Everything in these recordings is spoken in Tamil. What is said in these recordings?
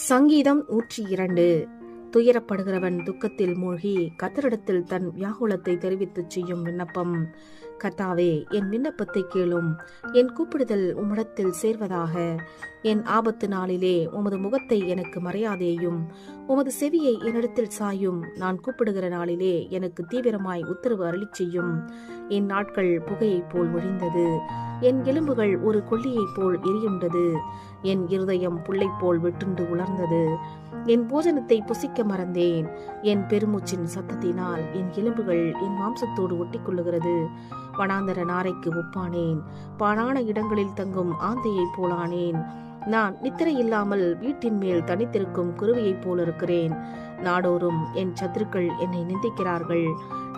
சங்கீதம் 102. துயரப்படுகிறவன் துக்கத்தில் மூழ்கி கர்த்தரிடத்தில் தன் வியாகுலத்தை தெரிவித்துச் செய்யும் விண்ணப்பம். கர்த்தாவே, என் விண்ணப்பத்தை கேளும், என் கூப்பிடுதல் உம்மிடத்தில் சேர்வதாக. என் ஆபத்து நாளிலே உமது முகத்தை எனக்கு மறையாதேயும், உமது செவியை என்னிடத்தில் சாயும். நான் கூப்பிடுகிற நாளிலே எனக்கு தீவிரமாய் உத்தரவு அருளிச் செய்யும். என் நாட்கள் புகையைப் போல் ஒழிந்தது, என் எலும்புகள் ஒரு கொள்ளியைப் போல் எரியுண்டது. என் இருதயம் புல்லை போல் வெட்டுண்டு உலர்ந்தது. என் போஜனத்தை புசிக்க மறந்தேன். என் பெருமூச்சின் சத்தத்தினால் என் எலும்புகள் என் மாம்சத்தோடு ஒட்டிக்கொள்ளுகிறது. வனாந்தர நாரைக்கு ஒப்பானேன், பாழான இடங்களில் தங்கும் ஆந்தையைப் போலானேன். நான் நித்திரை இல்லாமல் வீட்டின் மேல் தனித்திருக்கும் குருவியைப் போல் இருக்கிறேன். நாடோறும் என் சத்துருக்கள் என்னை நிந்திக்கிறார்கள்.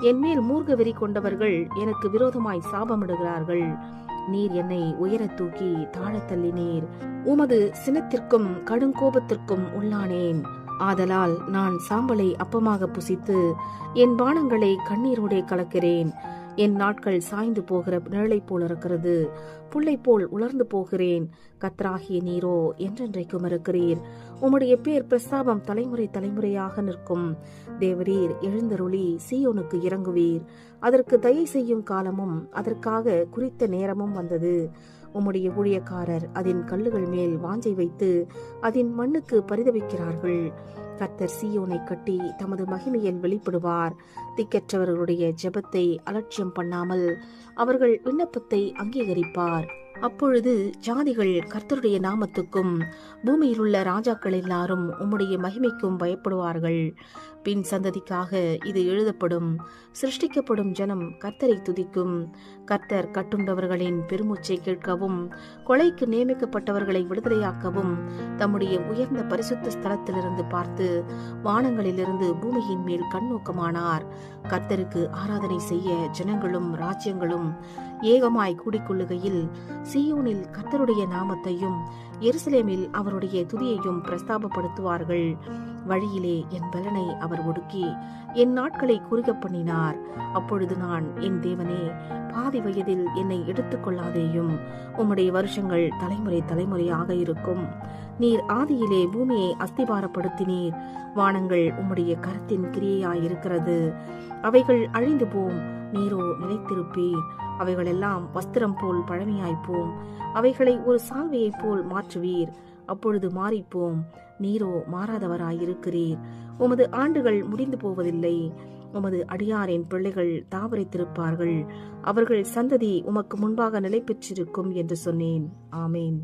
என் மேல் மூர்க்க வெறி கொண்டவர்கள் எனக்கு விரோதமாய் சாபமிடுகிறார்கள். நீர் என்னை உயர தூக்கி தாழ தள்ளினீர். உமது சினத்திற்கும் கடுங்கோபத்திற்கும் உள்ளானேன். ஆதலால் நான் சாம்பலை அப்பமாக புசித்து என் பானங்களை கண்ணீரோடே கலக்கிறேன். என் நாட்கள் சாய்ந்து போகிற நிழலை போல் இருக்கிறது, புல்லை போல் உலர்ந்து போகிறேன். கர்த்தராகிய நீரோ என்றென்றைக்கும் இருக்கிறீர். உம்முடைய பேர் பிரஸ்தாபம் தலைமுறை தலைமுறையாக நிற்கும். தேவரீர் எழுந்தருளி சீயோனுக்கு இறங்குவீர். அதற்கு தயை செய்யும் காலமும் அதற்காக குறித்த நேரமும் வந்தது. உம்முடைய ஊழியக்காரர் அதன் கல்லுகள் மேல் வாஞ்சை வைத்து அதன் மண்ணுக்கு பரிதவிக்கிறார்கள். கர்த்தர் சீயோனை கட்டி தமது மகிமையில் வெளிப்படுவார். திக்கற்றவர்களுடைய ஜெபத்தை அலட்சியம் பண்ணாமல் அவர்கள் விண்ணப்பத்தை அங்கீகரிப்பார். அப்பொழுது ஜாதிகள் கர்த்தருடைய நாமத்துக்கும் பூமியில் உள்ள ராஜாக்கள் எல்லாரும் உம்முடைய மகிமைக்கும் பயப்படுவார்கள். பின் சந்ததிக்காக இது எழுதப்படும். சிருஷ்டிக்கப்படும் ஜனம் கர்த்தரை துதிக்கும். கர்த்தர் கட்டுண்டவர்களின் பெருமூச்சை கேட்கவும் கொலைக்கு நியமிக்கப்பட்டவர்களை விடுதலையாக்கவும் தம்முடைய உயர்ந்த பரிசுத்த ஸ்தலத்திலிருந்து பார்த்து வானங்களிலிருந்து பூமியின் மேல் கண்ணோக்கமானார். கர்த்தருக்கு ஆராதனை செய்ய ஜனங்களும் ராஜ்யங்களும் ஏகமாய் கூடிக்கொள்ளுகையில் சீயோனில் கர்த்தருடைய நாமத்தையும் எருசலேமில் அவருடைய துதியையும் பிரஸ்தாபப்படுத்துவார்கள். வழியிலே என் பலனை அவர் ஒடுக்கி என் நாட்களை குறுக பண்ணினார். அப்பொழுது நான், என் தேவனே, பாதி வயதில் என்னை எடுத்துக்கொள்ளாதேயும். உம்முடைய வருஷங்கள் தலைமுறை தலைமுறையாக இருக்கும். நீர் ஆதியிலே பூமியை அஸ்திபாரப்படுத்தினீர். வானங்கள் உம்முடைய கரத்தின் கிரியையாயிருக்கிறது. அவைகள் அழிந்து போம், நீரோ நிலைத்திருப்பீர். அவைகளெல்லாம் வஸ்திரம் போல் பழமையாய்ப்போம். அவைகளை ஒரு சால்வையைப் போல் மாற்றுவீர். அப்பொழுது மாறிப்போம், நீரோ மாறாதவராயிருக்கிறீர். உமது ஆண்டுகள் முடிந்து போவதில்லை. உமது அடியாரின் பிள்ளைகள் தாவரித்திருப்பார்கள். அவர்கள் சந்ததி உமக்கு முன்பாக நிலை பெற்றிருக்கும் என்று சொன்னேன். ஆமேன்.